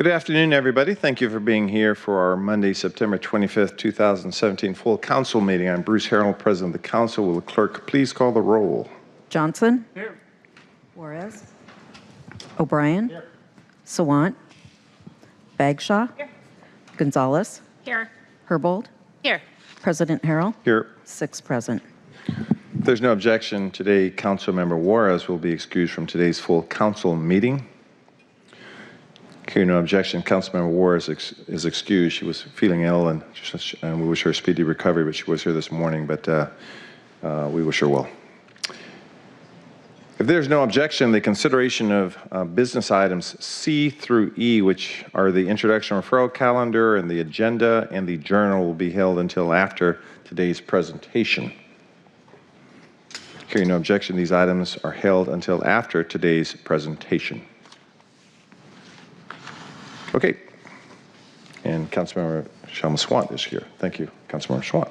Good afternoon, everybody. Thank you for being here for our Monday, September 25th, 2017 full council meeting. I'm Bruce Harrell, President of the Council. Will the clerk please call the roll? Johnson? Here. Juarez? O'Brien? Here. Sawant? Bagshaw? Here. Gonzalez? Here. Herbold? Here. President Harrell? Here. 6 present. If there's no objection, today Councilmember Juarez will be excused from today's full council meeting. Hearing no objection, Councilmember Juarez is excused. She was feeling ill, and we wish her a speedy recovery, but she was here this morning, but we wish her well. If there's no objection, the consideration of business items C through E, which are the introduction referral calendar and the agenda and the journal, will be held until after today's presentation. Hearing no objection, these items are held until after today's presentation. Okay. And Councilmember Sawant is here. Thank you, Councilmember Sawant.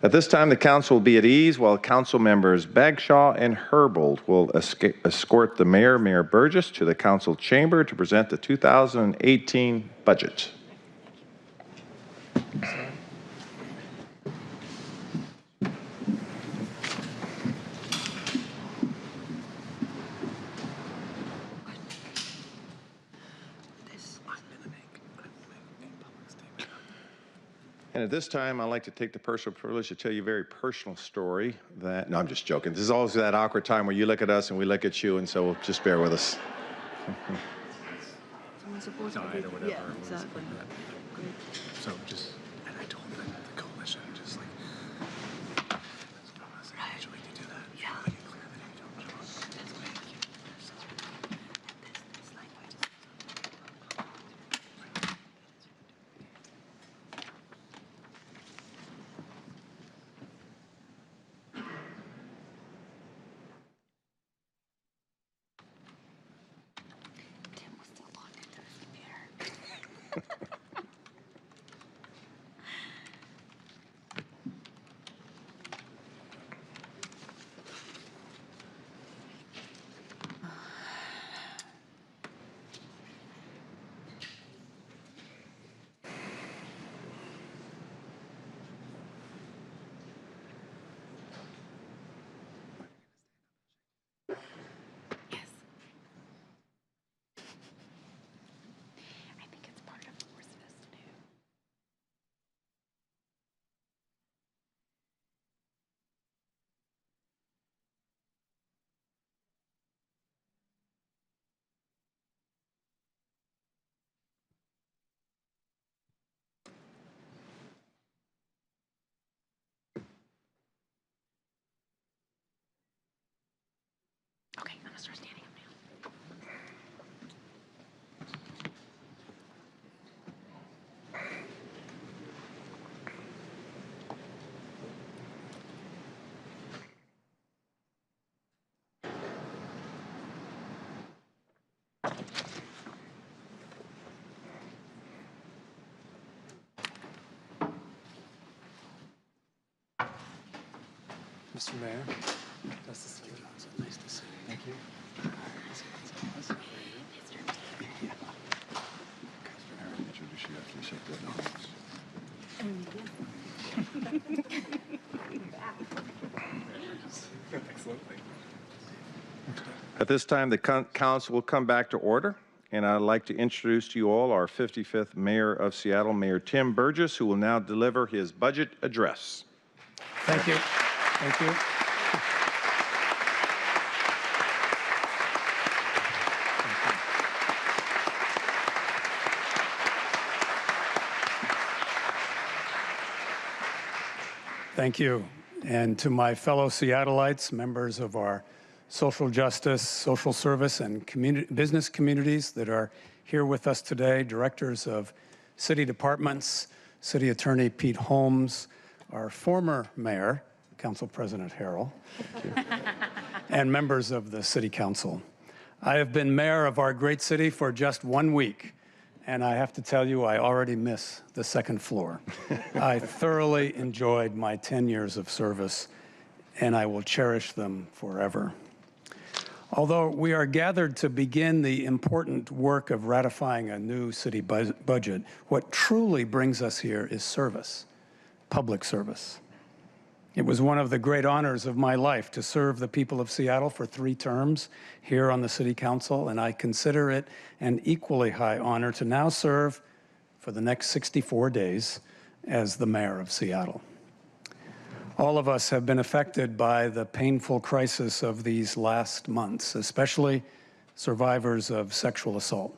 At this time, the council will be at ease while council members Bagshaw and Herbold will escort the mayor, Mayor Burgess, to the council chamber to present the 2018 budget. And at this time, I'd like to take the personal privilege to tell you a very personal story that, no, I'm just joking. This is always that awkward time where you look at us and we look at you, and so just bear with us. Died or whatever. Yeah, exactly. So just, and I told them the coalition, just like, would you like to do that? Yeah. Make it clear that you don't show up. That's great. And this language. Tim was still logged into his computer. Yes. I think it's part of what we're supposed to do. Okay, I'm gonna start standing up now. Mr. Mayor, that's the city council. Nice to see you. Thank you. Introduce you after you shake that noise. Excellent. At this time, the council will come back to order, and I'd like to introduce to you all our 55th Mayor of Seattle, Mayor Tim Burgess, who will now deliver his budget address. Thank you. Thank you. Thank you. And to my fellow Seattleites, members of our social justice, social service, and business communities that are here with us today, directors of city departments, City Attorney Pete Holmes, our former mayor, Council President Harrell, and members of the City Council. I have been mayor of our great city for just 1 week, and I have to tell you, I already miss the second floor. I thoroughly enjoyed my 10 years of service, and I will cherish them forever. Although we are gathered to begin the important work of ratifying a new city budget, what truly brings us here is service, public service. It was one of the great honors of my life to serve the people of Seattle for 3 terms here on the City Council, and I consider it an equally high honor to now serve for the next 64 days as the mayor of Seattle. All of us have been affected by the painful crisis of these last months, especially survivors of sexual assault.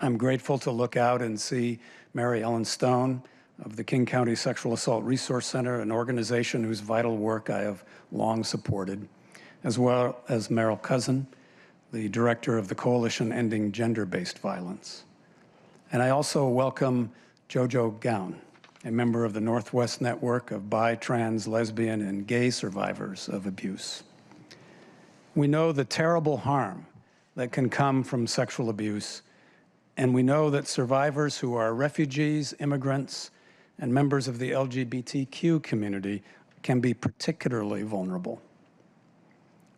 I'm grateful to look out and see Mary Ellen Stone of the King County Sexual Assault Resource Center, an organization whose vital work I have long supported, as well as Merrill Cousin, the director of the Coalition Ending Gender-Based Violence. And I also welcome Jojo Gown, a member of the Northwest Network of bi, trans, lesbian, and gay survivors of abuse. We know the terrible harm that can come from sexual abuse, and we know that survivors who are refugees, immigrants, and members of the LGBTQ community can be particularly vulnerable.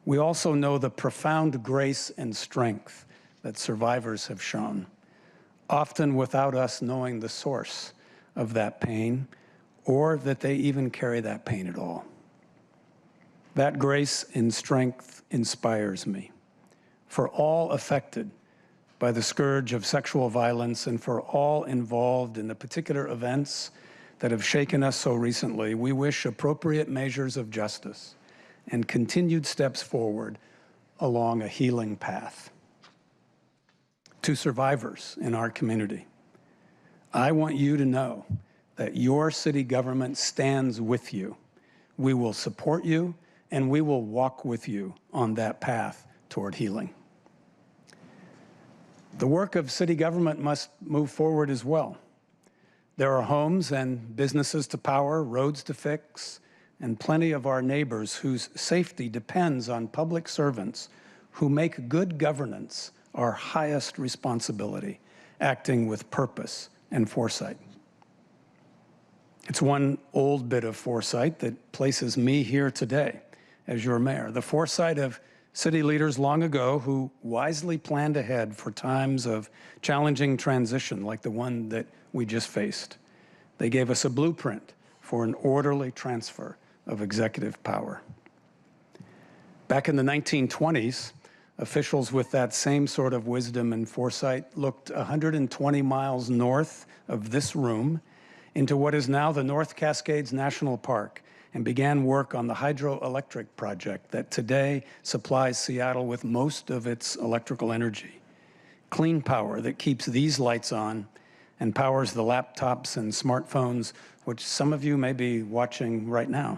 We also know the profound grace and strength that survivors have shown, often without us knowing the source of that pain, or that they even carry that pain at all. That grace and strength inspires me. For all affected by the scourge of sexual violence and for all involved in the particular events that have shaken us so recently, we wish appropriate measures of justice and continued steps forward along a healing path. To survivors in our community, I want you to know that your city government stands with you. We will support you, and we will walk with you on that path toward healing. The work of city government must move forward as well. There are homes and businesses to power, roads to fix, and plenty of our neighbors whose safety depends on public servants who make good governance our highest responsibility, acting with purpose and foresight. It's one old bit of foresight that places me here today as your mayor, the foresight of city leaders long ago who wisely planned ahead for times of challenging transition like the one that we just faced. They gave us a blueprint for an orderly transfer of executive power. Back in the 1920s, officials with that same sort of wisdom and foresight looked 120 miles north of this room into what is now the North Cascades National Park and began work on the hydroelectric project that today supplies Seattle with most of its electrical energy. Clean power that keeps these lights on and powers the laptops and smartphones, which some of you may be watching right now.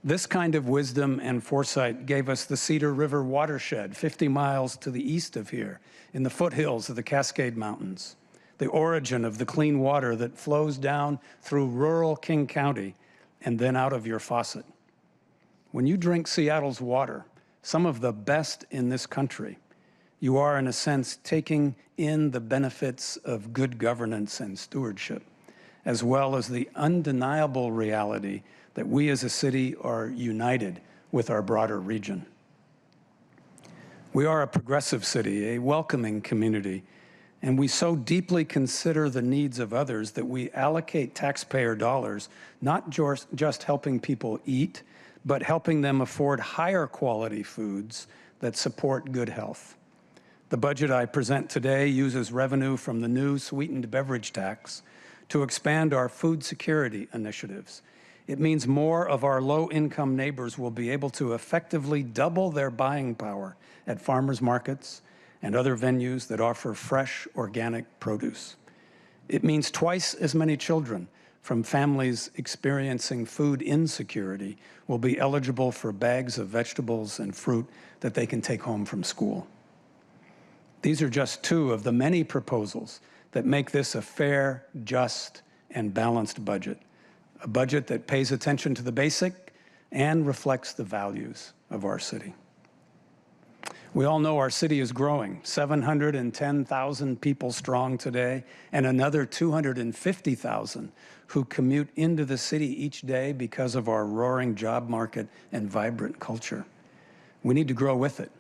This kind of wisdom and foresight gave us the Cedar River watershed 50 miles to the east of here in the foothills of the Cascade Mountains, the origin of the clean water that flows down through rural King County and then out of your faucet. When you drink Seattle's water, some of the best in this country, you are, in a sense, taking in the benefits of good governance and stewardship, as well as the undeniable reality that we as a city are united with our broader region. We are a progressive city, a welcoming community, and we so deeply consider the needs of others that we allocate taxpayer dollars, not just helping people eat, but helping them afford higher quality foods that support good health. The budget I present today uses revenue from the new sweetened beverage tax to expand our food security initiatives. It means more of our low-income neighbors will be able to effectively double their buying power at farmers markets and other venues that offer fresh, organic produce. It means twice as many children from families experiencing food insecurity will be eligible for bags of vegetables and fruit that they can take home from school. These are just two of the many proposals that make this a fair, just, and balanced budget. A budget that pays attention to the basic and reflects the values of our city. We all know our city is growing, 710,000 people strong today, and another 250,000 who commute into the city each day because of our roaring job market and vibrant culture. We need to grow with it.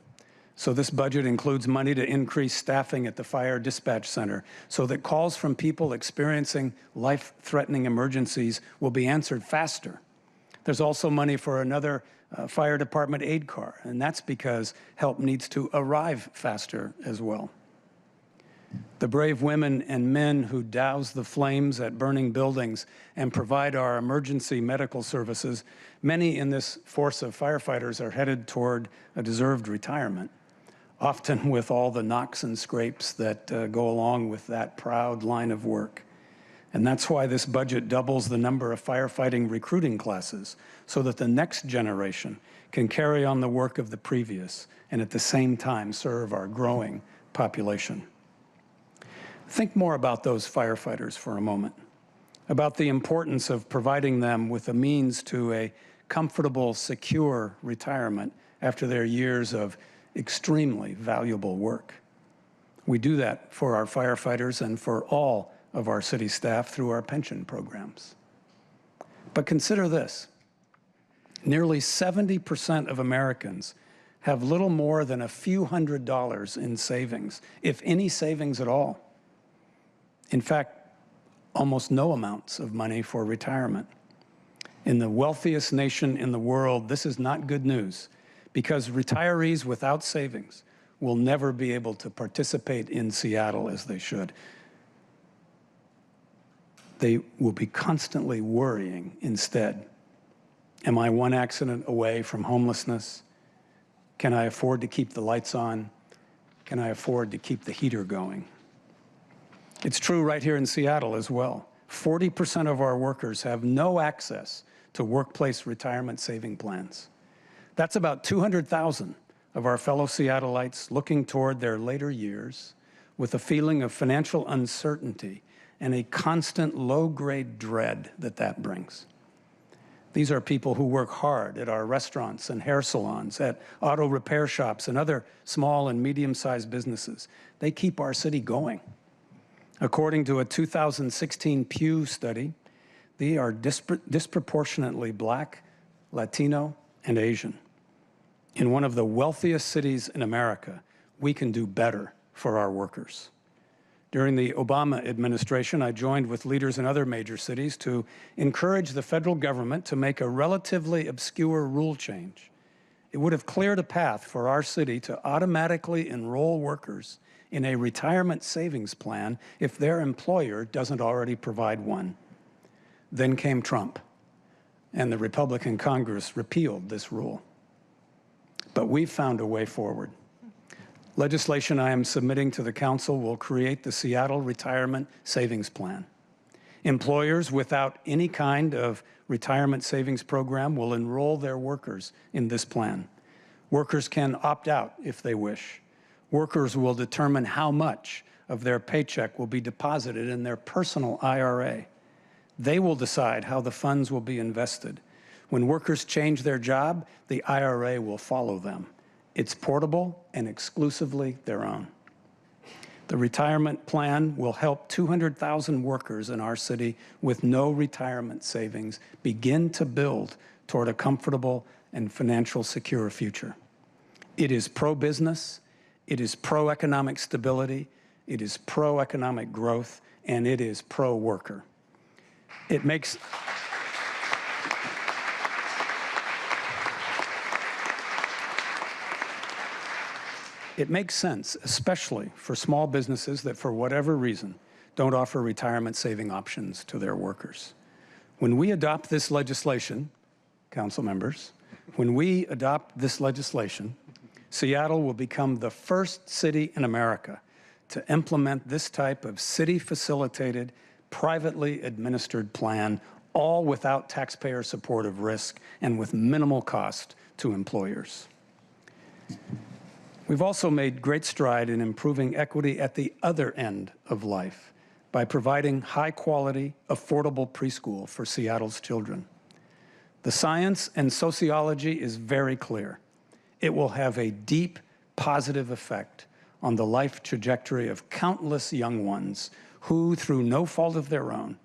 So this budget includes money to increase staffing at the Fire Dispatch Center so that calls from people experiencing life-threatening emergencies will be answered faster. There's also money for another fire department aid car, and that's because help needs to arrive faster as well. The brave women and men who douse the flames at burning buildings and provide our emergency medical services, many in this force of firefighters are headed toward a deserved retirement, often with all the knocks and scrapes that go along with that proud line of work. And that's why this budget doubles the number of firefighting recruiting classes so that the next generation can carry on the work of the previous and at the same time serve our growing population. Think more about those firefighters for a moment, about the importance of providing them with a means to a comfortable, secure retirement after their years of extremely valuable work. We do that for our firefighters and for all of our city staff through our pension programs. But consider this. Nearly 70% of Americans have little more than a few $100s in savings, if any savings at all. In fact, almost no amounts of money for retirement. In the wealthiest nation in the world, this is not good news because retirees without savings will never be able to participate in Seattle as they should. They will be constantly worrying instead. Am I one accident away from homelessness? Can I afford to keep the lights on? Can I afford to keep the heater going? It's true right here in Seattle as well. 40% of our workers have no access to workplace retirement saving plans. That's about 200,000 of our fellow Seattleites looking toward their later years with a feeling of financial uncertainty and a constant low-grade dread that brings. These are people who work hard at our restaurants and hair salons, at auto repair shops and other small and medium-sized businesses. They keep our city going. According to a 2016 Pew study, they are disproportionately Black, Latino, and Asian. In one of the wealthiest cities in America, we can do better for our workers. During the Obama administration, I joined with leaders in other major cities to encourage the federal government to make a relatively obscure rule change. It would have cleared a path for our city to automatically enroll workers in a retirement savings plan if their employer doesn't already provide one. Then came Trump, and the Republican Congress repealed this rule. But we've found a way forward. Legislation I am submitting to the Council will create the Seattle Retirement Savings Plan. Employers without any kind of retirement savings program will enroll their workers in this plan. Workers can opt out if they wish. Workers will determine how much of their paycheck will be deposited in their personal IRA. They will decide how the funds will be invested. When workers change their job, the IRA will follow them. It's portable and exclusively their own. The retirement plan will help 200,000 workers in our city with no retirement savings begin to build toward a comfortable and financial secure future. It is pro-business, it is pro-economic stability, it is pro-economic growth, and it is pro-worker. It makes sense, especially for small businesses that, for whatever reason, don't offer retirement saving options to their workers. When we adopt this legislation, council members, when we adopt this legislation, Seattle will become the first city in America to implement this type of city-facilitated, privately administered plan, all without taxpayer support of risk and with minimal cost to employers. We've also made great stride in improving equity at the other end of life by providing high-quality, affordable preschool for Seattle's children. The science and sociology is very clear. It will have a deep, positive effect on the life trajectory of countless young ones who, through no fault of their own,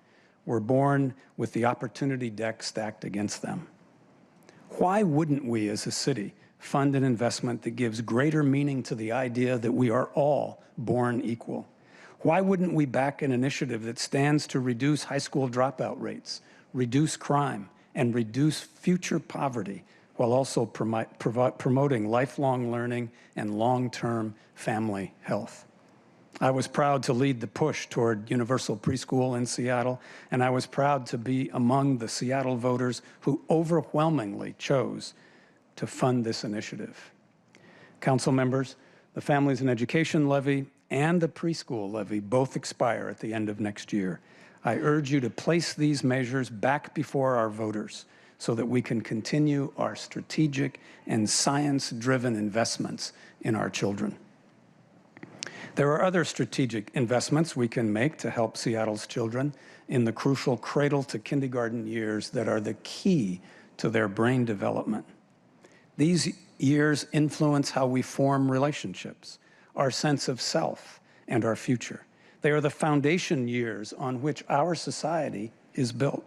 were born with the opportunity deck stacked against them. Why wouldn't we, as a city, fund an investment that gives greater meaning to the idea that we are all born equal? Why wouldn't we back an initiative that stands to reduce high school dropout rates, reduce crime, and reduce future poverty, while also promoting lifelong learning and long-term family health? I was proud to lead the push toward universal preschool in Seattle, and I was proud to be among the Seattle voters who overwhelmingly chose to fund this initiative. Council members, the Families and Education Levy and the preschool levy both expire at the end of next year. I urge you to place these measures back before our voters so that we can continue our strategic and science-driven investments in our children. There are other strategic investments we can make to help Seattle's children in the crucial cradle to kindergarten years that are the key to their brain development. These years influence how we form relationships, our sense of self, and our future. They are the foundation years on which our society is built.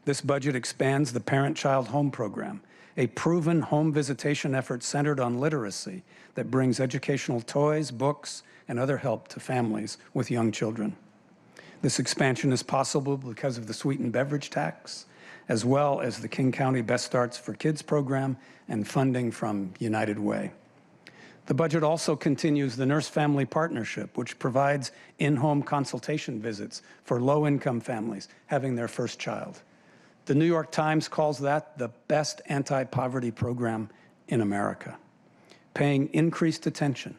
This budget expands the Parent-Child Home Program, a proven home visitation effort centered on literacy that brings educational toys, books, and other help to families with young children. This expansion is possible because of the sweetened beverage tax, as well as the King County Best Starts for Kids program and funding from United Way. The budget also continues the Nurse-Family Partnership, which provides in-home consultation visits for low-income families having their first child. The New York Times calls that the best anti-poverty program in America. Paying increased attention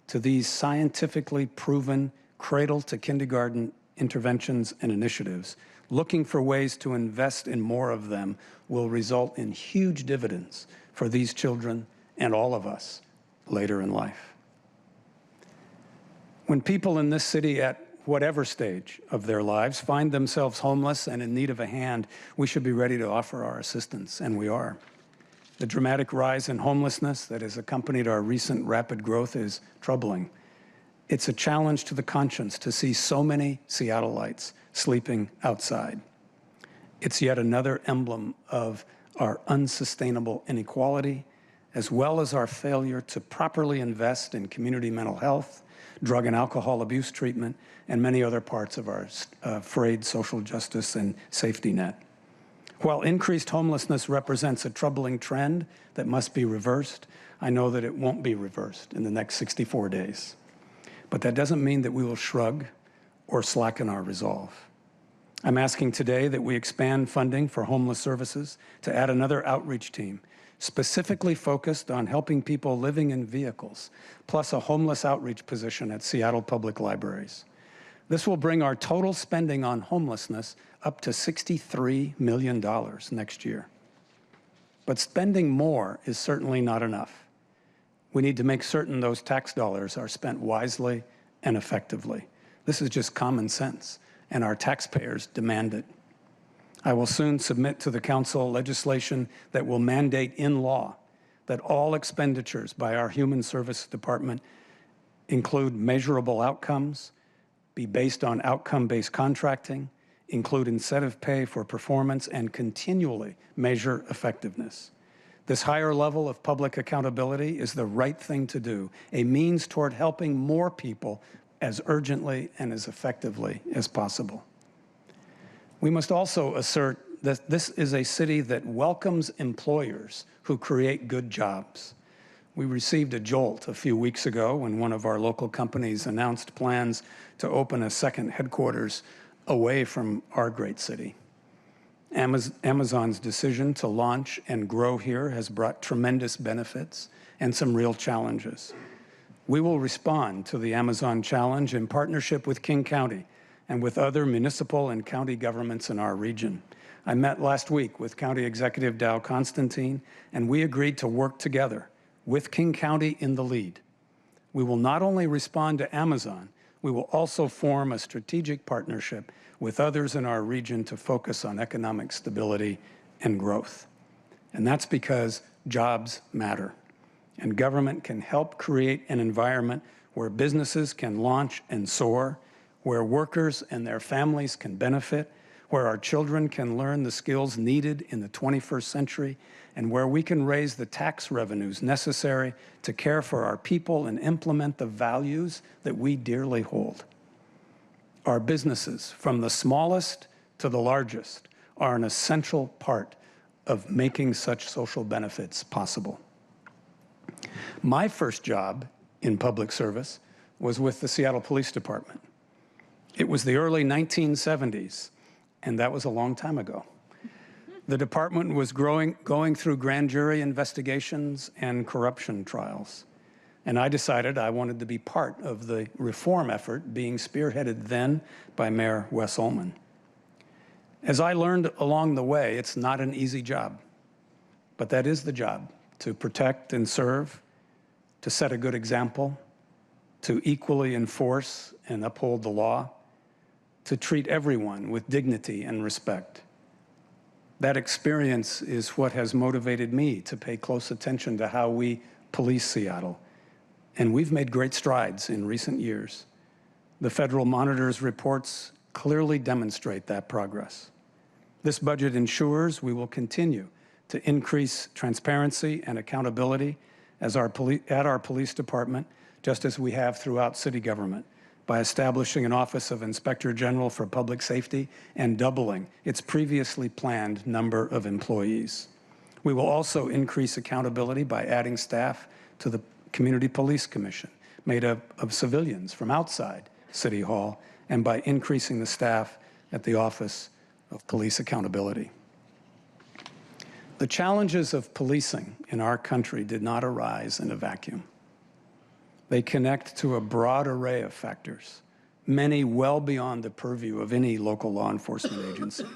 to these scientifically proven cradle-to-kindergarten interventions and initiatives, looking for ways to invest in more of them, will result in huge dividends for these children and all of us later in life. When people in this city at whatever stage of their lives find themselves homeless and in need of a hand, we should be ready to offer our assistance, and we are. The dramatic rise in homelessness that has accompanied our recent rapid growth is troubling. It's a challenge to the conscience to see so many Seattleites sleeping outside. It's yet another emblem of our unsustainable inequality, as well as our failure to properly invest in community mental health, drug and alcohol abuse treatment, and many other parts of our frayed social justice and safety net. While increased homelessness represents a troubling trend that must be reversed, I know that it won't be reversed in the next 64 days. But that doesn't mean that we will shrug or slacken our resolve. I'm asking today that we expand funding for homeless services to add another outreach team specifically focused on helping people living in vehicles, plus a homeless outreach position at Seattle Public Libraries. This will bring our total spending on homelessness up to $63 million next year. But spending more is certainly not enough. We need to make certain those tax dollars are spent wisely and effectively. This is just common sense, and our taxpayers demand it. I will soon submit to the Council legislation that will mandate in law that all expenditures by our Human Services Department include measurable outcomes, be based on outcome-based contracting, include incentive pay for performance, and continually measure effectiveness. This higher level of public accountability is the right thing to do, a means toward helping more people as urgently and as effectively as possible. We must also assert that this is a city that welcomes employers who create good jobs. We received a jolt a few weeks ago when one of our local companies announced plans to open a second headquarters away from our great city. Amazon's decision to launch and grow here has brought tremendous benefits and some real challenges. We will respond to the Amazon challenge in partnership with King County and with other municipal and county governments in our region. I met last week with County Executive Dow Constantine, and we agreed to work together with King County in the lead. We will not only respond to Amazon, we will also form a strategic partnership with others in our region to focus on economic stability and growth. And that's because jobs matter, and government can help create an environment where businesses can launch and soar, where workers and their families can benefit, where our children can learn the skills needed in the 21st century, and where we can raise the tax revenues necessary to care for our people and implement the values that we dearly hold. Our businesses, from the smallest to the largest, are an essential part of making such social benefits possible. My first job in public service was with the Seattle Police Department. It was the early 1970s, and that was a long time ago. The department was going through grand jury investigations and corruption trials. And I decided I wanted to be part of the reform effort being spearheaded then by Mayor Wes Ullman. As I learned along the way, it's not an easy job, but that is the job, to protect and serve, to set a good example, to equally enforce and uphold the law, to treat everyone with dignity and respect. That experience is what has motivated me to pay close attention to how we police Seattle. And we've made great strides in recent years. The Federal Monitor's reports clearly demonstrate that progress. This budget ensures we will continue to increase transparency and accountability at our police department, just as we have throughout city government, by establishing an Office of Inspector General for Public Safety and doubling its previously planned number of employees. We will also increase accountability by adding staff to the Community Police Commission, made up of civilians from outside City Hall, and by increasing the staff at the Office of Police Accountability. The challenges of policing in our country did not arise in a vacuum. They connect to a broad array of factors, many well beyond the purview of any local law enforcement agency.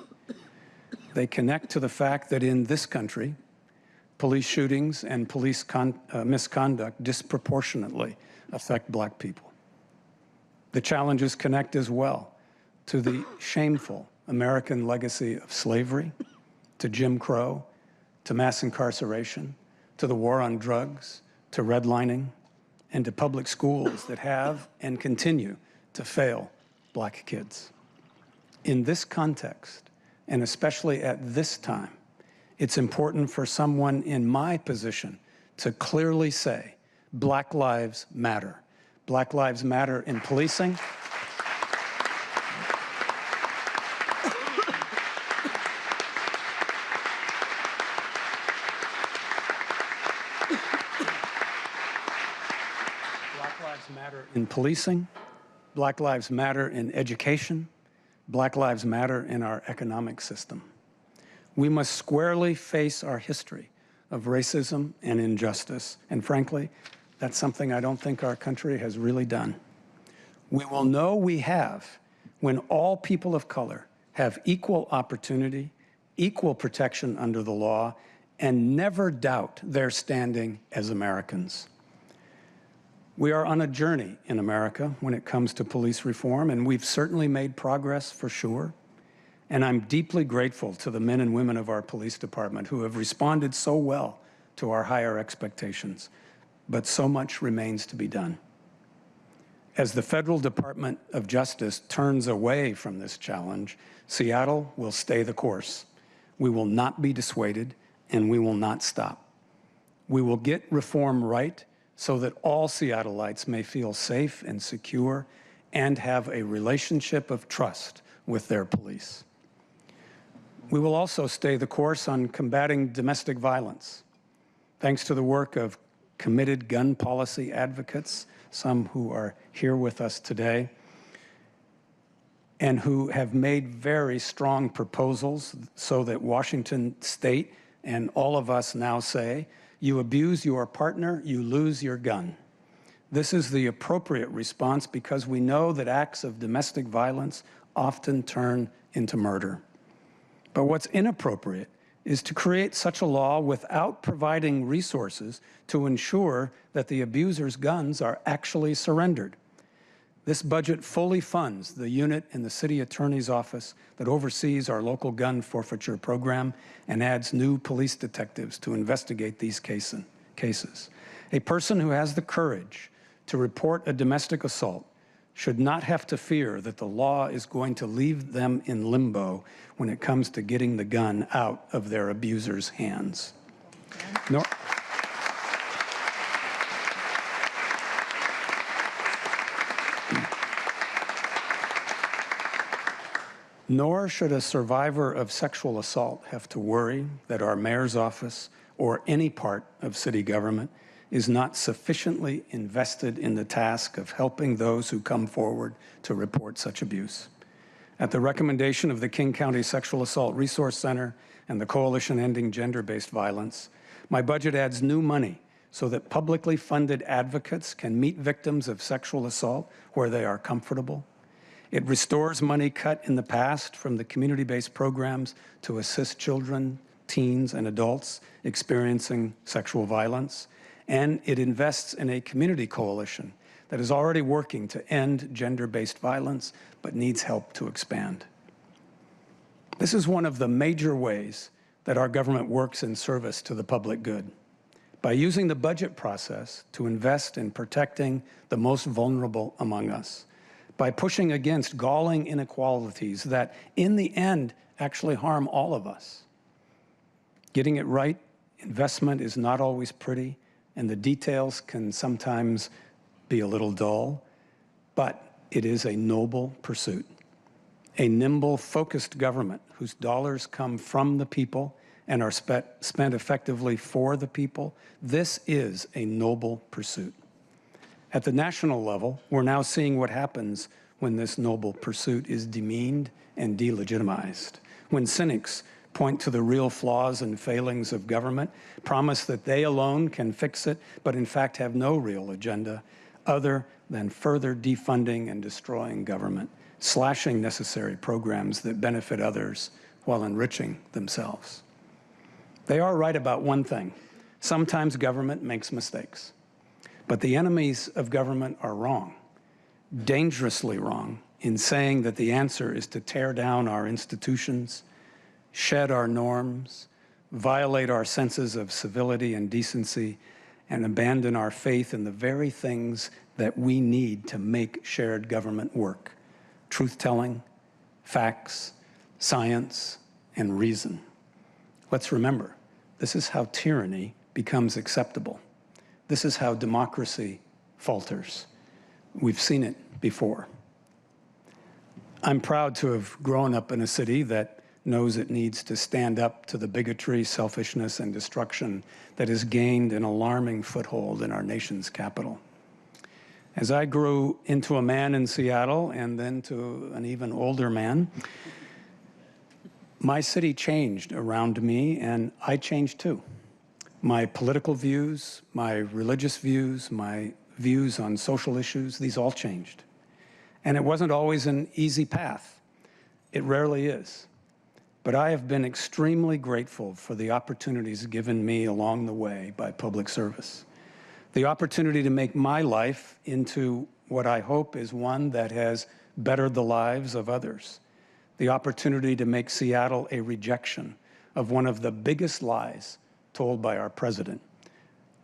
They connect to the fact that in this country, police shootings and police misconduct disproportionately affect Black people. The challenges connect as well to the shameful American legacy of slavery, to Jim Crow, to mass incarceration, to the war on drugs, to redlining, and to public schools that have and continue to fail Black kids. In this context, and especially at this time, it's important for someone in my position to clearly say, Black lives matter. Black lives matter in policing. In policing, Black lives matter in education, Black lives matter in our economic system. We must squarely face our history of racism and injustice, and frankly, that's something I don't think our country has really done. We will know we have when all people of color have equal opportunity, equal protection under the law, and never doubt their standing as Americans. We are on a journey in America when it comes to police reform, and we've certainly made progress for sure. And I'm deeply grateful to the men and women of our police department who have responded so well to our higher expectations. But so much remains to be done. As the Federal Department of Justice turns away from this challenge, Seattle will stay the course. We will not be dissuaded, and we will not stop. We will get reform right so that all Seattleites may feel safe and secure and have a relationship of trust with their police. We will also stay the course on combating domestic violence. Thanks to the work of committed gun policy advocates, some who are here with us today, and who have made very strong proposals so that Washington State and all of us now say, you abuse your partner, you lose your gun. This is the appropriate response because we know that acts of domestic violence often turn into murder. But what's inappropriate is to create such a law without providing resources to ensure that the abuser's guns are actually surrendered. This budget fully funds the unit in the city attorney's office that oversees our local gun forfeiture program and adds new police detectives to investigate these cases. A person who has the courage to report a domestic assault should not have to fear that the law is going to leave them in limbo when it comes to getting the gun out of their abuser's hands. Nor, Nor should a survivor of sexual assault have to worry that our mayor's office or any part of city government is not sufficiently invested in the task of helping those who come forward to report such abuse. At the recommendation of the King County Sexual Assault Resource Center and the Coalition Ending Gender-Based Violence, my budget adds new money so that publicly funded advocates can meet victims of sexual assault where they are comfortable. It restores money cut in the past from the community-based programs to assist children, teens, and adults experiencing sexual violence. And it invests in a community coalition that is already working to end gender-based violence, but needs help to expand. This is one of the major ways that our government works in service to the public good. By using the budget process to invest in protecting the most vulnerable among us, by pushing against galling inequalities that, in the end, actually harm all of us. Getting it right, investment is not always pretty, and the details can sometimes be a little dull, but it is a noble pursuit. A nimble, focused government whose dollars come from the people and are spent effectively for the people, this is a noble pursuit. At the national level, we're now seeing what happens when this noble pursuit is demeaned and delegitimized, when cynics point to the real flaws and failings of government, promise that they alone can fix it, but in fact have no real agenda other than further defunding and destroying government, slashing necessary programs that benefit others while enriching themselves. They are right about one thing. Sometimes government makes mistakes. But the enemies of government are wrong, dangerously wrong, in saying that the answer is to tear down our institutions, shed our norms, violate our senses of civility and decency, and abandon our faith in the very things that we need to make shared government work: truth-telling, facts, science, and reason. Let's remember, this is how tyranny becomes acceptable. This is how democracy falters. We've seen it before. I'm proud to have grown up in a city that knows it needs to stand up to the bigotry, selfishness, and destruction that has gained an alarming foothold in our nation's capital. As I grew into a man in Seattle and then to an even older man, my city changed around me, and I changed too. My political views, my religious views, my views on social issues, these all changed. And it wasn't always an easy path. It rarely is. But I have been extremely grateful for the opportunities given me along the way by public service. The opportunity to make my life into what I hope is one that has bettered the lives of others. The opportunity to make Seattle a rejection of one of the biggest lies told by our president: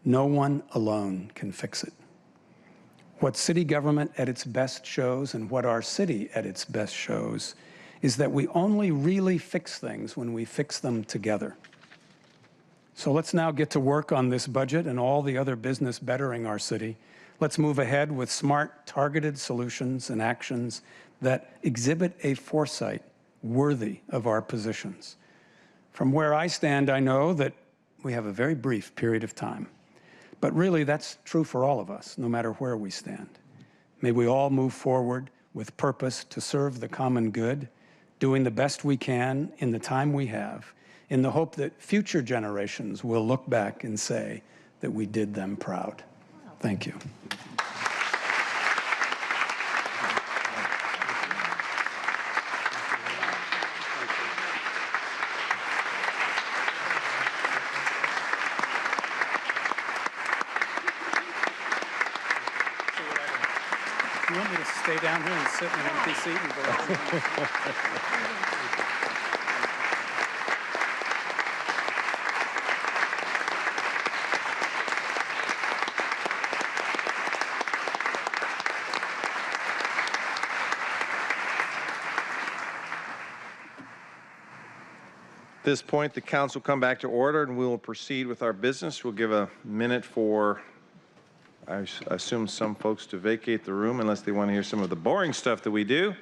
no one alone can fix it. What city government at its best shows, and what our city at its best shows, is that we only really fix things when we fix them together. So let's now get to work on this budget and all the other business bettering our city. Let's move ahead with smart, targeted solutions and actions that exhibit a foresight worthy of our positions. From where I stand, I know that we have a very brief period of time. But really, that's true for all of us, no matter where we stand. May we all move forward with purpose to serve the common good, doing the best we can in the time we have, in the hope that future generations will look back and say that we did them proud. Thank you. You want me to stay down here and sit in an empty seat and go? At this point, the council will come back to order and we will proceed with our business. We'll give a minute for, I assume, some folks to vacate the room unless they want to hear some of the boring stuff that we do.